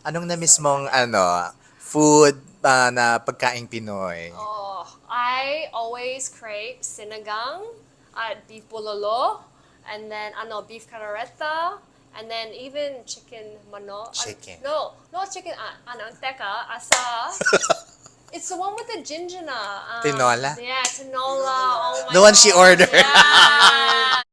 Anong na-miss So mong excited. food na pagkaing Pinoy? Oh, I always crave sinigang, beef bololo, and then beef carreta, and then even chicken mano. Chicken. No, not chicken. Teka, asa. It's the one with the ginger na. Tinola? Yeah, tinola. Oh my The one she gosh. ordered. Yeah.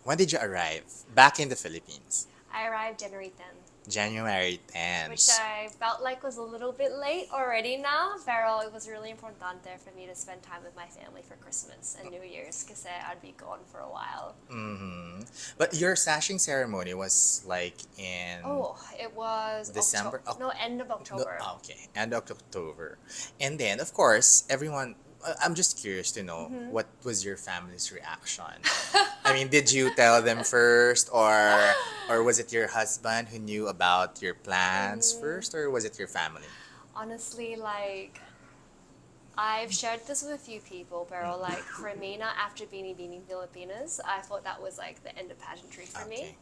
When did you arrive? Back in the Philippines. I arrived January 10th, January which 10th. I felt like was a little bit late already now, pero it was really important there for me to spend time with my family for Christmas and New Year's because I'd be gone for a while. Mm-hmm. But your sashing ceremony was like in Oh, it was October. December? Oh, No, end of no, October. okay, end of October. And then, of course, everyone, I'm just curious to know Mm-hmm. what was your family's reaction? I mean, did you tell them first, or was it your husband who knew about your plans Mm, first, or was it your family? honestly, like I've shared this with a few people, but like for me now, after Beanie Filipinas, I thought that was like the end of pageantry for me. Okay.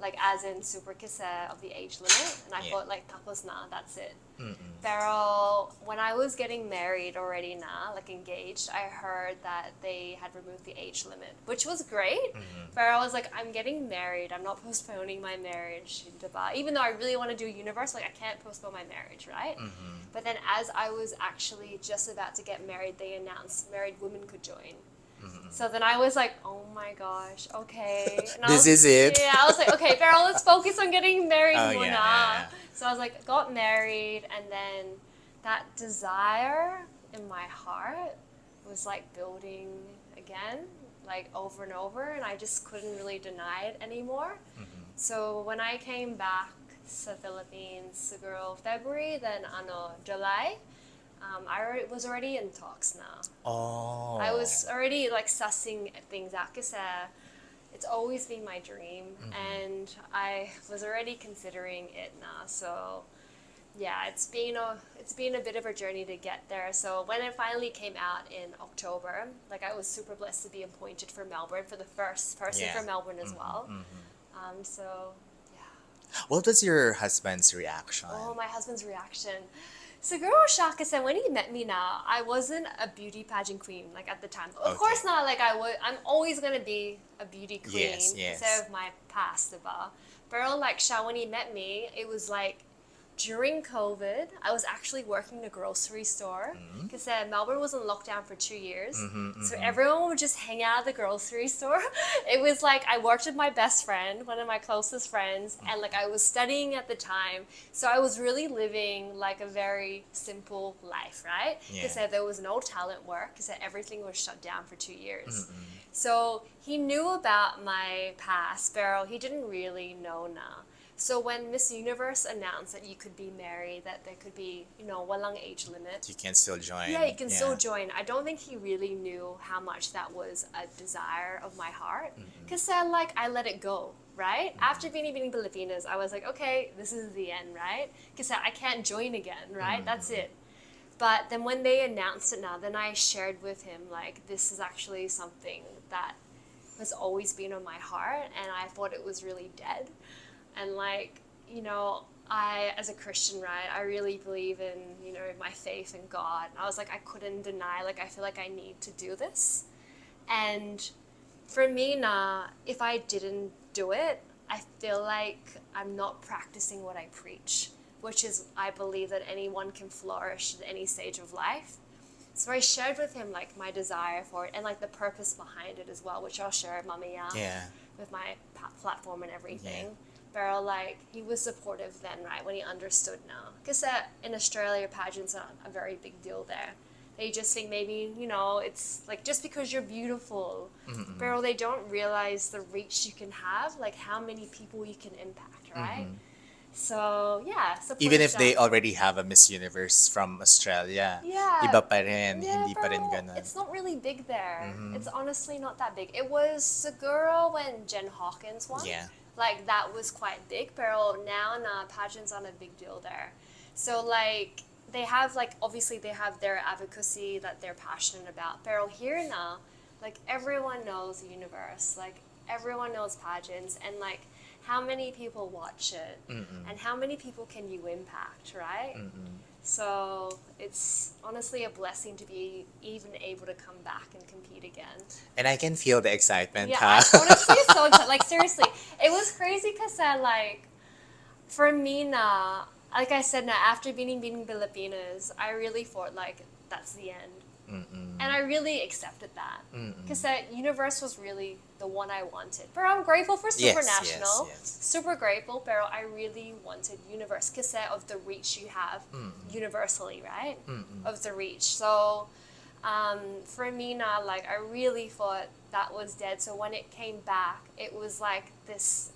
Like as in super kisa of the age limit, and I Yeah. thought like tapos na, that's it. Mm-mm. Pero when I was getting married already now, like engaged, I heard that they had removed the age limit, which was great. Mm-hmm. But I was like, I'm getting married. I'm not postponing my marriage. Even though I really want to do universe, like I can't postpone my marriage, right? Mm-hmm. But then as I was actually just about to get married, they announced married women could join. Mm-hmm. So then I was like, oh my gosh, okay. And This is it. yeah, I was like, okay, Farrell, let's focus on getting married Oh yeah, muna. yeah, So I was like, got married, and then that desire in my heart was like building again, like over and over, and I just couldn't really deny it anymore. yeah. Mm-hmm. So when I came back to Philippines, siguro February, then July, was already in talks now. I Oh. was already like sussing things out because it's always been my dream, Mm-hmm. and I was already considering it now. So yeah, it's been a bit of a journey to get there. So when it finally came out in October, like I was super blessed to be appointed for Melbourne for the first person Yeah. for Melbourne as well. Mm-hmm. Mm-hmm. So yeah. What was your husband's reaction? Oh, my husband's reaction. Saguro Shaka said when he met me now, I wasn't a beauty pageant queen like at the time. Of Okay. course not. Like I'm always gonna be a beauty Yes, queen yes. instead of my past, diba? But like Sha, when he met me, it was like during COVID, I was actually working in a grocery store Mm-hmm. because Melbourne was in lockdown for 2 years. Mm-hmm. So Mm-hmm. everyone would just hang out at the grocery store. It was like I worked with my best friend, one of my closest friends, and like I was studying at the time. So I was really living like a very simple life, right? Because Yeah. there was no talent work because everything was shut down for 2 years. Mm-mm. So he knew about my past, but he didn't really know now. So when Miss Universe announced that you could be married, that there could be, walang age limit, You can still join. yeah, you can still Yeah. join. I don't think he really knew how much that was a desire of my heart. Mm-mm. Because like, I let it go, right? After Beanie Filipinas, I was like, okay, this is the end, right? Because I can't join again, right? That's Mm-mm. it. But then when they announced it now, then I shared with him, like, this is actually something that has always been on my heart, and I thought it was really dead. And like, as a Christian, right, I really believe in, my faith in God. And I was like, I couldn't deny, like, I feel like I need to do this. And for me now, if I didn't do it, I feel like I'm not practicing what I preach, which is I believe that anyone can flourish at any stage of life. So I shared with him like my desire for it and like the purpose behind it as well, which I'll share at Mamiya Yeah. with my platform and everything. Yeah. But like he was supportive then, right, when he understood now. Because in Australia, pageants are a very big deal there. They just think maybe, it's like just because you're beautiful, Mm-mm. but they don't realize the reach you can have, like how many people you can impact, right? Mm-hmm. So yeah, Even supportive if siya. they already have a Miss Universe from Australia, Yeah, iba pa rin, yeah, hindi pa rin bro. ganun. It's not really big there. Mm-hmm. It's honestly not that big. It was Seguro when Jen Hawkins won. Yeah. Like that was quite big, but now pageants aren't a big deal there. So like they have like obviously they have their advocacy that they're passionate about. Pero here now, like everyone knows the universe, like everyone knows pageants, and like how many people watch it, and how many people can you impact, right? So it's honestly a blessing to be even able to come back and compete again. And I can feel the excitement, Yeah, huh? I'm honestly so excited. Like seriously, it was crazy because like for me now, like I said now, after being Filipinas, I really thought like that's the end. And I really accepted that. Because that universe was really the one I wanted. But I'm grateful for Yes, SUPRANATIONal. yes. Super grateful, but I really wanted universe because of the reach you have universally, right? Of the reach. So for me now, like I really thought that was dead. So when it came back, it was like this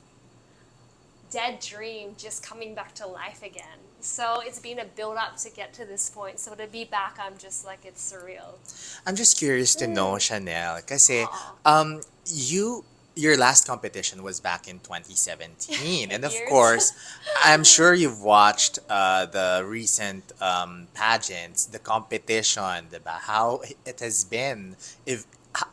dead dream just coming back to life again. So it's been a build up to get to this point. So to be back, I'm just like, it's surreal. I'm just curious to know, Chanel, kasi Aw. your last competition was back in 2017, and of Years. course, I'm sure you've watched the recent pageants, the competition, diba? How it has been, if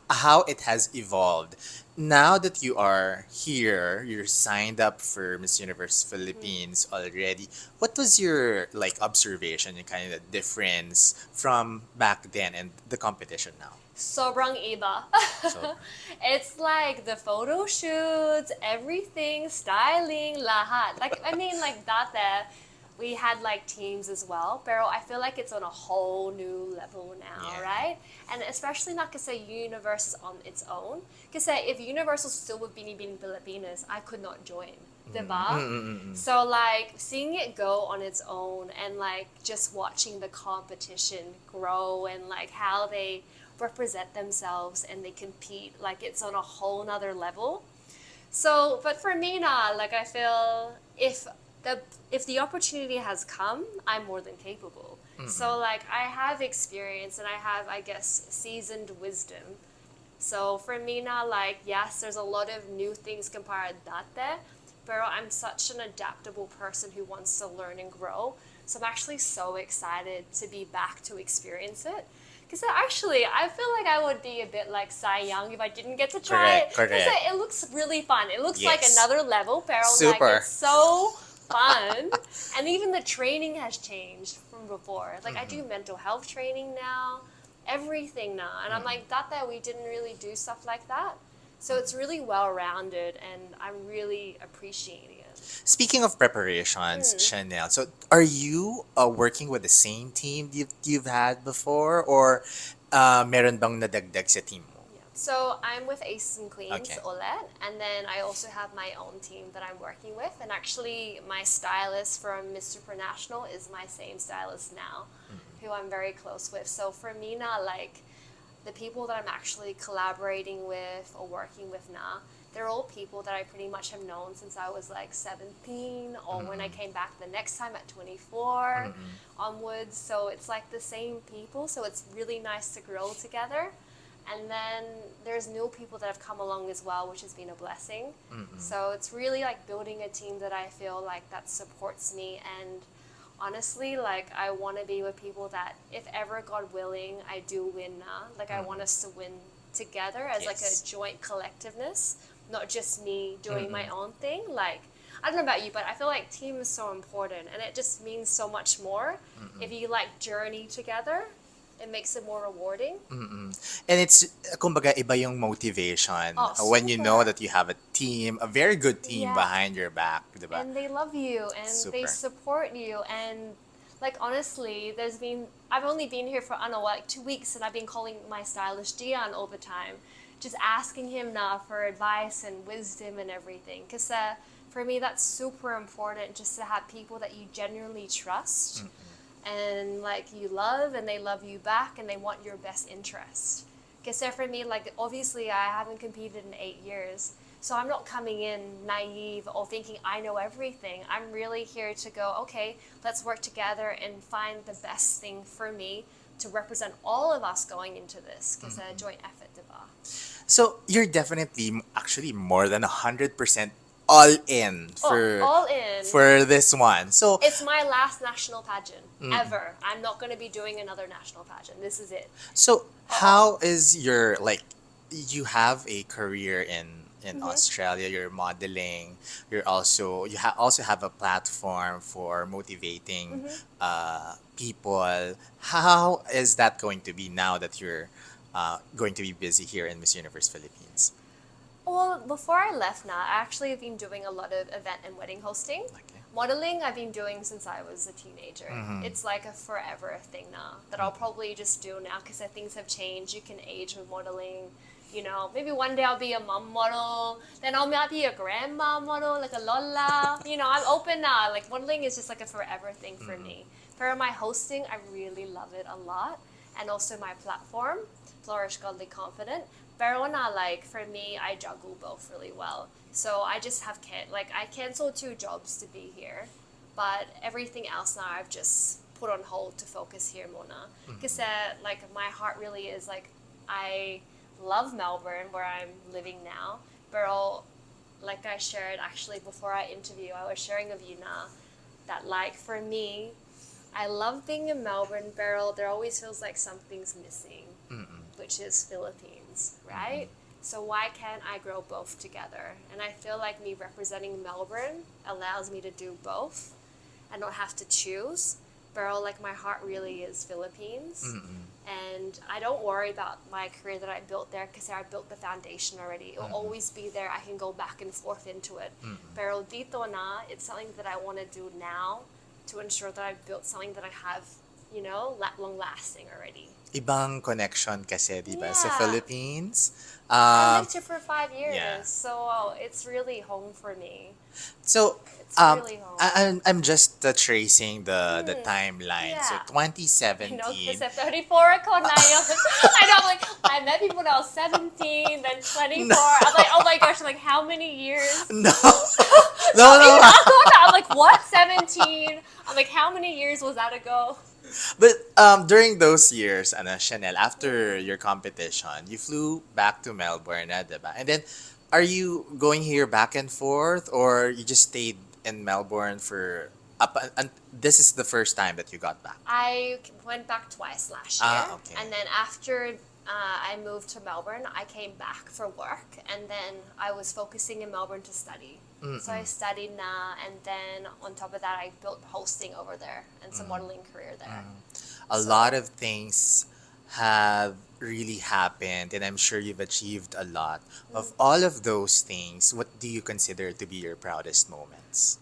how it has evolved. Now that you are here, you're signed up for Miss Universe Philippines already. What was your like observation and kind of difference from back then and the competition now? Sobrang iba. So It's like the photo shoots, everything, styling, lahat. Like, I mean, like that we had like teams as well, pero I feel like it's on a whole new level now, Yeah. right? And especially not because Universe is on its own. Because if Universal still would be being Filipinas, I could not join. Diba? So like seeing it go on its own and like just watching the competition grow and like how they represent themselves and they compete, like it's on a whole nother level. So, but for me now, like I feel if the opportunity has come, I'm more than capable. So like I have experience and I have, I guess, seasoned wisdom. So for me now, like yes, there's a lot of new things compared to that, but I'm such an adaptable person who wants to learn and grow. So I'm actually so excited to be back to experience it. Because actually, I feel like I would be a bit like Cy Young if I didn't get to try Correct, it. Because correct. it looks really fun. It looks like Yes. another level, but like Super. it's so fun. And even the training has changed from before. Like I do mental health training now, everything now. And I'm like, that we didn't really do stuff like that. So it's really well rounded and I'm really appreciating it. Speaking of preparations, Chanel, so are you working with the same team you've had before, or meron bang nadagdag sa team mo? Yeah. So I'm with Aces and Queens, Okay. Olet, and then I also have my own team that I'm working with. And actually, my stylist from Miss Supranational is my same stylist now, who I'm very close with. So for me now, like the people that I'm actually collaborating with or working with now, they're all people that I pretty much have known since I was like 17 or when I came back the next time at 24 onwards. So it's like the same people. So it's really nice to grow together. And then there's new people that have come along as well, which has been a blessing. So it's really like building a team that I feel like that supports me. And honestly, like I want to be with people that if ever, God willing, I do win now. Like I want us to win together as like a Yes. joint collectiveness, not just me doing my own thing. Like I don't know about you, but I feel like team is so important and it just means so much more. If you like journey together, it makes it more rewarding. And it's, kumbaga, iba yung motivation Oh, when you know super. that you have a team, a very good team Yeah. behind your back, diba? And they love you and they Super. support you. And like honestly, I've only been here for I don't know like 2 weeks and I've been calling my stylist Gian all the time, just asking him now for advice and wisdom and everything. Because for me, that's super important, just to have people that you genuinely trust and like you love and they love you back and they want your best interest. Because for me, like obviously I haven't competed in 8 years. So I'm not coming in naive or thinking I know everything. I'm really here to go, okay, let's work together and find the best thing for me to represent all of us going into this. Because a joint effort, diba? So you're definitely actually more than 100% all in Oh, all in. for this one. So, It's my last national pageant mm, ever. I'm not going to be doing another national pageant. This is it. so Oh. how is your like you have a career in Mm-hmm. Australia, you're modeling, also have a platform for motivating Mm-hmm. people. How is that going to be now that you're going to be busy here in Miss Universe Philippines? Well, before I left now, I actually have been doing a lot of event and wedding hosting. Okay. Modeling, I've been doing since I was a teenager. Mm-hmm. It's like a forever thing now that I'll probably just do now because things have changed. You can age with modeling. You know, maybe one day I'll be a mom model, then I might be a grandma model, like a lola. You know, I'm open now. Like modeling is just like a forever thing for Mm-hmm. me. For my hosting, I really love it a lot, and also my platform, Flourish Godly Confident. Pero na, like for me, I juggle both really well. So I just have like I canceled 2 jobs to be here, but everything else now I've just put on hold to focus here, Mona. Because like my heart really is like I love Melbourne where I'm living now, but like I shared actually before I interview, I was sharing with you now that like for me, I love being in Melbourne, but there always feels like something's missing, Mm-hmm. which is Philippines, right? So why can't I grow both together? And I feel like me representing Melbourne allows me to do both. I don't have to choose. But like my heart really is Philippines. Mm-hmm. And I don't worry about my career that I built there because I built the foundation already. It'll always be there. I can go back and forth into it. Mm-hmm. Pero dito na, it's something that I want to do now to ensure that I've built something that I have, long lasting already. Ibang connection kasi, di ba, sa Yeah. Philippines. I Um, lived here for 5 years, yeah. so it's really home for me. So, It's really home. I'm just tracing the Mm, timeline. So, yeah. You know, 2017. kasi 34 ako na yun. I know, I'm like, I met people when I was 17, then 24. No, I'm like, oh my gosh, I'm like, how many years? no, No, no, even no. ako na, I'm like, what? 17? I'm like, how many years was that ago? But during those years, ano, Chanel, after your competition, you flew back to Melbourne, diba? And then, are you going here back and forth, or you just stayed in Melbourne for and this is the first time that you got back? I went back twice last year, Ah, okay. and then after I moved to Melbourne, I came back for work, and then I was focusing in Melbourne to study. So I Mm-mm. studied na, and then on top of that, I built hosting over there and some Mm. modeling career there. A lot So of things have really happened, and I'm sure you've achieved a lot. Of all of those things, what do you consider to be your proudest moments?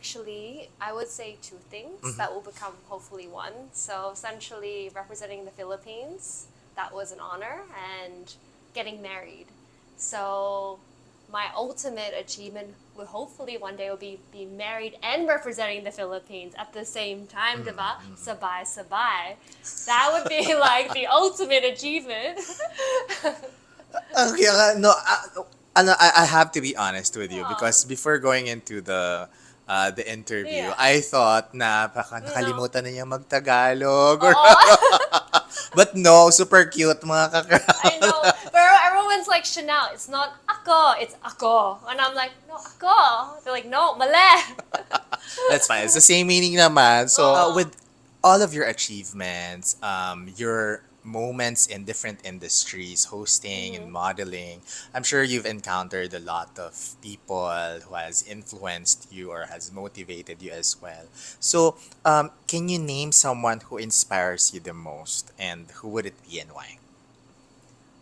actually, I would say 2 things Mm-hmm. that will become hopefully one. So essentially, representing the Philippines, that was an honor, and getting married. So my ultimate achievement will hopefully one day will be married and representing the Philippines at the same time, diba? Sabay, sabay. That would be like the ultimate achievement. Okay, no, I have to be honest with you Oh, because before going into the interview, yeah. I thought na baka No. nakalimutan na niya mag-Tagalog or Oo. but no, super cute mga I kakral. know. But everyone's like Chanel. It's not ako. It's ako. And I'm like, no, ako. They're like, no, mali. That's fine. It's the same meaning naman. So, Oh. with all of your achievements, your moments in different industries, hosting and Mhm. modeling, I'm sure you've encountered a lot of people who has influenced you or has motivated you as well. So, can you name someone who inspires you the most, and who would it be and why?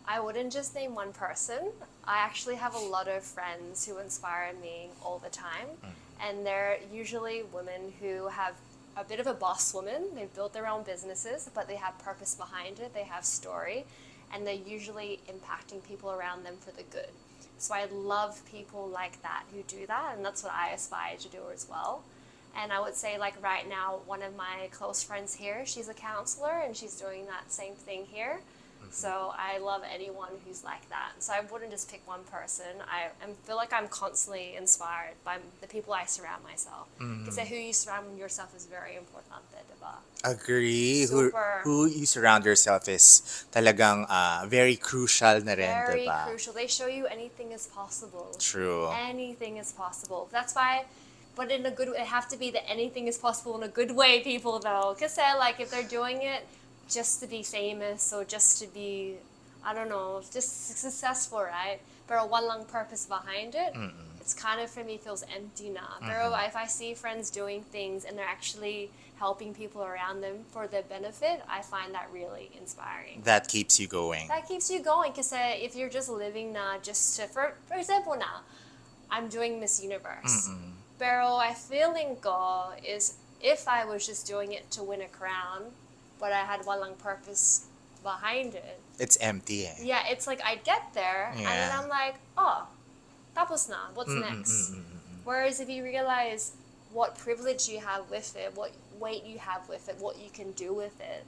I wouldn't just name one person. I actually have a lot of friends who inspire me all the time. And they're usually women who have a bit of a boss woman. They've built their own businesses, but they have purpose behind it. They have story. And they're usually impacting people around them for the good. So I love people like that who do that. And that's what I aspire to do as well. And I would say, like, right now, one of my close friends here, she's a counselor and she's doing that same thing here. So I love anyone who's like that. So I wouldn't just pick one person. I feel like I'm constantly inspired by the people I surround myself. Because who you surround yourself is very important, diba? Agree. Super, Who you surround yourself is talagang very crucial na rin, very diba? crucial. They show you anything is possible. True. Anything is possible. That's why, but in a good way, it have to be that anything is possible in a good way, people, though. Because, like, if they're doing it just to be famous or just to be, I don't know, just successful, right? But one long purpose behind it, it's kind of, for me, feels empty now. But if I see friends doing things and they're actually helping people around them for their benefit, I find that really inspiring. That keeps you going. That keeps you going, because if you're just living now just to, for example now, I'm doing Miss Universe. Pero I feeling ko is if I was just doing it to win a crown, but I had walang purpose behind it. It's empty eh. Yeah, it's like I get there and then Yeah. I'm like, oh, tapos na, what's next? Whereas if you realize what privilege you have with it, what weight you have with it, what you can do with it,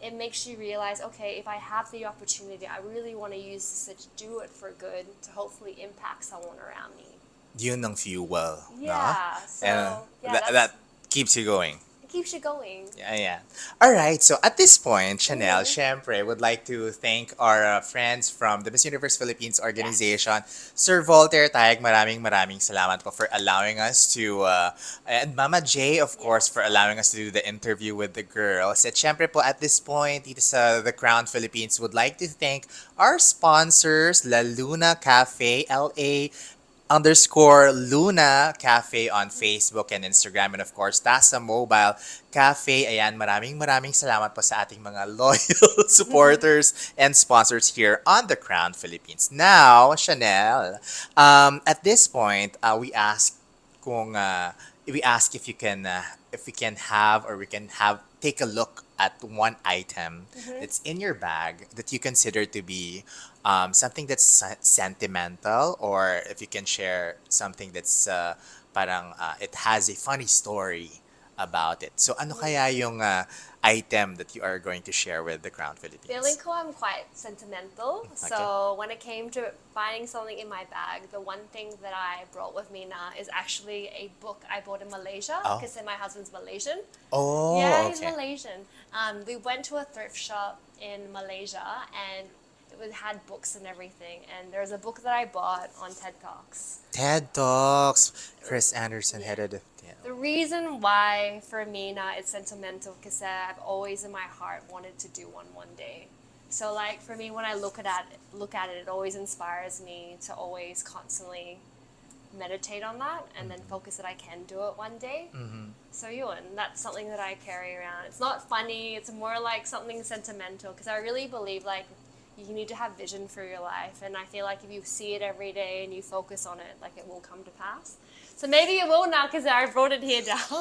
it makes you realize, okay, if I have the opportunity, I really want to use this to do it for good, to hopefully impact someone around me. Yun ang fuel, no? Yeah, so And yeah, that keeps you going. it keeps you going. Yeah, yeah. All right. So at this point, Chanel, Mhm. syempre, would like to thank our friends from the Miss Universe Philippines organization. Sir Voltaire Taig, maraming salamat po for allowing us to, and Mama J, of course, for allowing us to do the interview with the girls. At syempre po, at this point, dito sa The Crown Philippines, would like to thank our sponsors, La Luna Cafe, LA _Luna Cafe on Facebook and Instagram, and of course Tasa Mobile Cafe. Ayan, maraming salamat po sa ating mga loyal supporters and sponsors here on The Crown Philippines. Now, Chanel, at this point, we ask if you can if we can have or we can have take a look at one item that's in your bag that you consider to be something that's sentimental, or if you can share something that's parang it has a funny story about it. So ano kaya yung item that you are going to share with the Crown Feeling Philippines? ko, I'm quite sentimental. So when it came to finding something in my bag, the one thing that I brought with me now is actually a book I bought in Malaysia, Oh. because my husband's Malaysian. Oh, Yeah, he's okay. Malaysian. We went to a thrift shop in Malaysia and had books and everything. And there's a book that I bought on TED Talks. TED Talks. Chris Anderson Yeah. headed it. The reason why for me now it's sentimental, because I've always in my heart wanted to do one day. So like for me, when I look at it, it always inspires me to always constantly meditate on that and then focus that I can do it one day. So yun, that's something that I carry around. It's not funny, it's more like something sentimental, because I really believe like you need to have vision for your life, and I feel like if you see it every day and you focus on it, like it will come to pass. So maybe it will now, because I wrote it here down.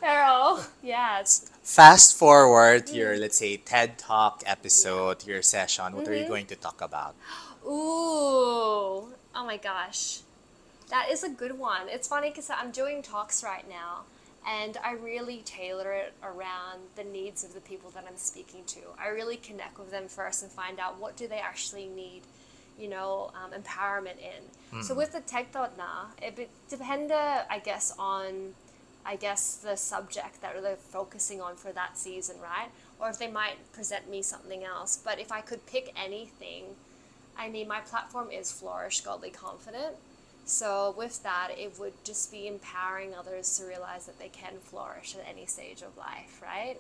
Pero yeah, it's Fast forward your, let's say, TED Talk episode, your session. What are you going to talk about? ooh, oh my gosh. That is a good one. It's funny because I'm doing talks right now, and I really tailor it around the needs of the people that I'm speaking to. I really connect with them first and find out what do they actually need, empowerment in. So with the tech thought now, it depends, I guess, on the subject that they're focusing on for that season, right? Or if they might present me something else. But if I could pick anything, I mean, my platform is Flourish Godly Confident. So with that, it would just be empowering others to realize that they can flourish at any stage of life, right?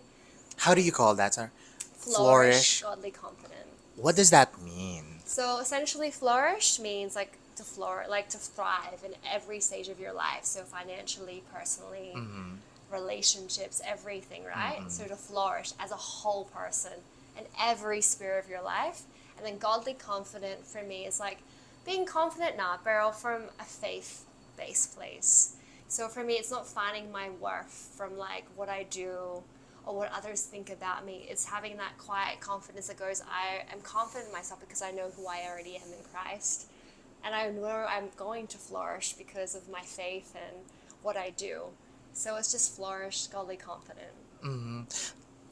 How do you call that, sir? Flourish Godly Confident. What does that mean? So essentially, flourish means like to to thrive in every stage of your life. So financially, personally, relationships, everything, right? So to flourish as a whole person in every sphere of your life. And then godly confident for me is like being confident now, but from a faith-based place. So for me, it's not finding my worth from like what I do or what others think about me. It's having that quiet confidence that goes, I am confident in myself because I know who I already am in Christ. And I know I'm going to flourish because of my faith and what I do. So it's just flourish, godly confident.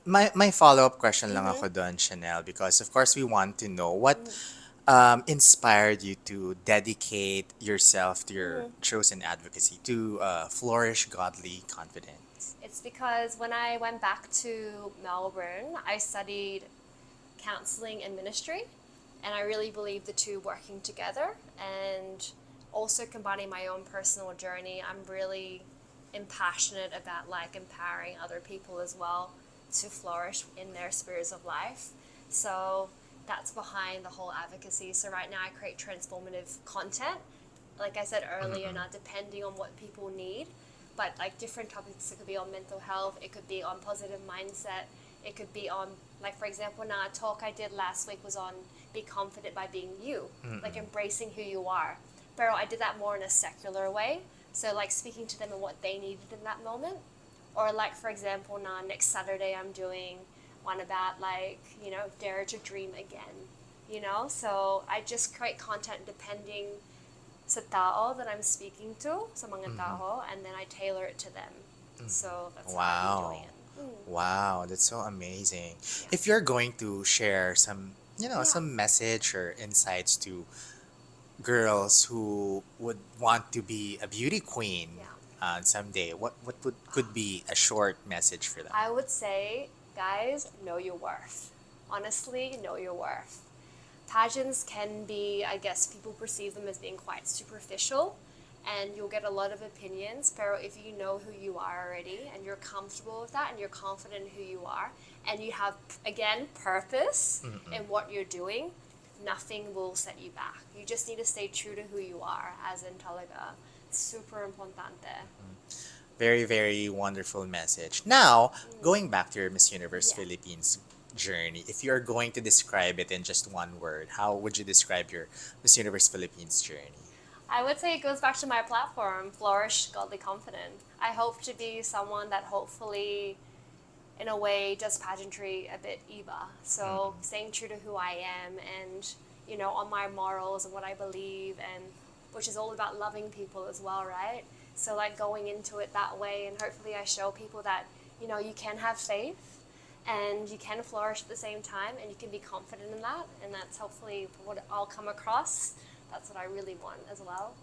my follow-up question lang Mm-hmm. ako doon, Chanel, because of course we want to know what Mm-hmm. inspired you to dedicate yourself to your Mm-hmm. chosen advocacy to flourish godly confidence. It's because when I went back to Melbourne, I studied counseling and ministry, and I really believe the two working together. And also combining my own personal journey, I'm really passionate about like empowering other people as well to flourish in their spheres of life. So that's behind the whole advocacy. So right now I create transformative content, like I said earlier, Mm-mm. not depending on what people need, but like different topics. It could be on mental health, it could be on positive mindset, it could be on, like for example, now a talk I did last week was on be confident by being you, like Mm-mm. embracing who you are. But I did that more in a secular way, so like speaking to them and what they needed in that moment. Or like for example, now next Saturday I'm doing one about like, dare to dream again, so I just create content depending sa tao that I'm speaking to, sa mga Mm-hmm. tao, and then I tailor it to them. So that's how I've been doing Wow. it. Wow, that's so amazing. Yeah. If you're going to share some, Yeah. some message or insights to girls who would want to be a beauty queen Yeah. someday, what would could be a short message for them? I would say, guys, know your worth. Honestly, know your worth. Pageants can be, I guess, people perceive them as being quite superficial, and you'll get a lot of opinions. But if you know who you are already and you're comfortable with that and you're confident in who you are and you have, again, purpose Mm-mm. in what you're doing, nothing will set you back. You just need to stay true to who you are, as in talaga. Super importante. Very, very wonderful message. Now, Mm. going back to your Miss Universe Yeah. Philippines journey, if you're going to describe it in just one word, how would you describe your Miss Universe Philippines journey? I would say it goes back to my platform, Flourish Godly Confident. I hope to be someone that hopefully, in a way, does pageantry a bit Eva. So Mm-mm. staying true to who I am and, on my morals and what I believe, and which is all about loving people as well, right? So like going into it that way, and hopefully I show people that, you can have faith and you can flourish at the same time and you can be confident in that, and that's hopefully what I'll come across. That's what I really want as well.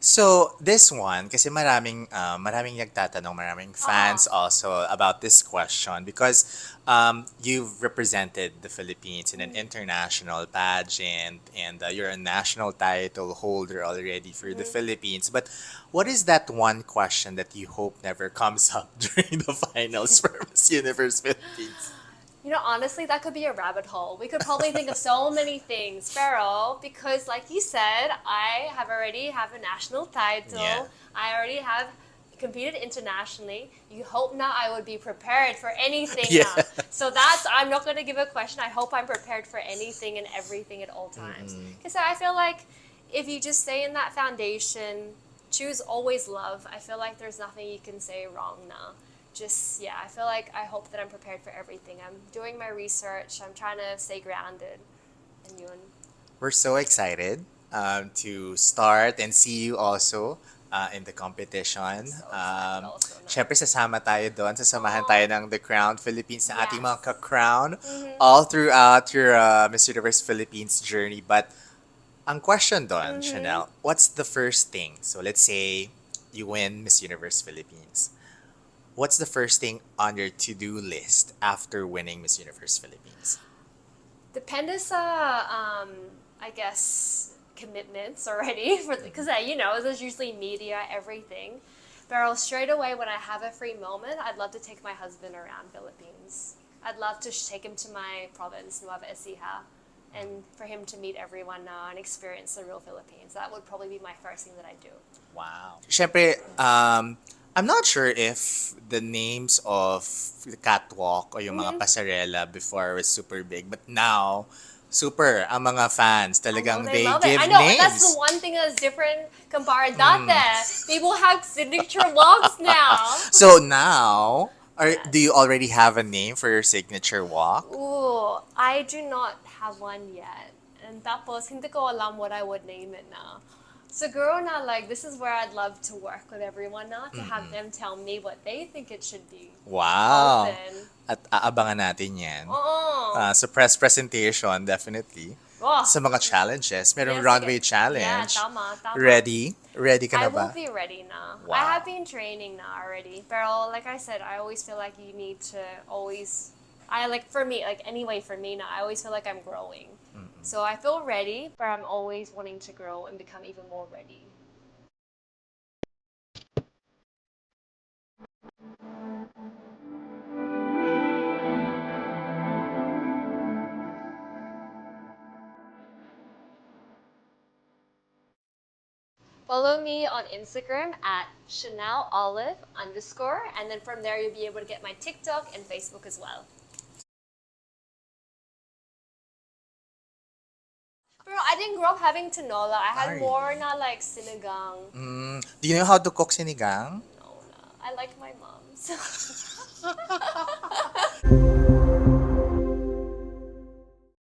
So, this one, kasi maraming nagtatanong, maraming fans Ah. also about this question because you've represented the Philippines in an Mm-hmm. international pageant and you're a national title holder already for the Mm-hmm. Philippines. But what is that one question that you hope never comes up during the finals for Miss Universe Philippines? Honestly, that could be a rabbit hole. We could probably think of so many things, Pharaoh, because like you said, I have already have a national Yeah. title. I already have competed internationally. You hope not I would be prepared for anything Yeah. now. So that's, I'm not going to give a question. I hope I'm prepared for anything and everything at all times. Mm-mm. Because I feel like if you just stay in that foundation, choose always love, I feel like there's nothing you can say wrong now. Just, yeah, I feel like I hope that I'm prepared for everything. I'm doing my research, I'm trying to stay grounded, and yun. We're so excited to start and see you also in the I'm competition. so excited also now. Syempre, sasama tayo doon. Sasamahan tayo Oh, ng The Crown Philippines na ating mga yes. ka-crown Mm-hmm. all throughout your Miss Universe Philippines journey. But ang question doon, Mm-hmm. Chanel, what's the first thing? So let's say you win Miss Universe Philippines. What's the first thing on your to-do list after winning Miss Universe Philippines? Depende sa, I guess, commitments already, for because, there's usually media, everything. But straight away, when I have a free moment, I'd love to take my husband around Philippines. I'd love to take him to my province, Nueva, Ecija, and for him to meet everyone and experience the real Philippines. That would probably be my first thing that I do. Wow. Siyempre, I'm not sure if the names of the catwalk o yung mga Mm-hmm. pasarela before was super big, but now, super, ang mga fans, I know talagang they they love it. I give know that's the names. one thing that's different compared Mm. dati. People have signature walks now. So now, do you Yes. already have a name for your signature walk? Ooh, I do not have one yet. And tapos, hindi ko alam what I would name it now. Siguro na like this is where I'd love to work with everyone now to have them tell me what they think it should be. How Wow. then? At aabangan natin yan. Oo. Sa press presentation, definitely. Oh, Sa mga challenges, merong yeah, runway sige. Yeah, challenge. tama, tama. Ready? Ready ka I na will ba? be ready now. I have Wow. been training now already. But like I said, I always feel like you need to always I like for me, like anyway for me now, I always feel like I'm growing. So I feel ready, but I'm always wanting to grow and become even more ready. Follow me on Instagram at ChanelOlive _ and then from there you'll be able to get my TikTok and Facebook as well. Pero I didn't grow up having tinola. I had Really? more na like sinigang. Do you know how to cook sinigang? No, na. I like my mom's.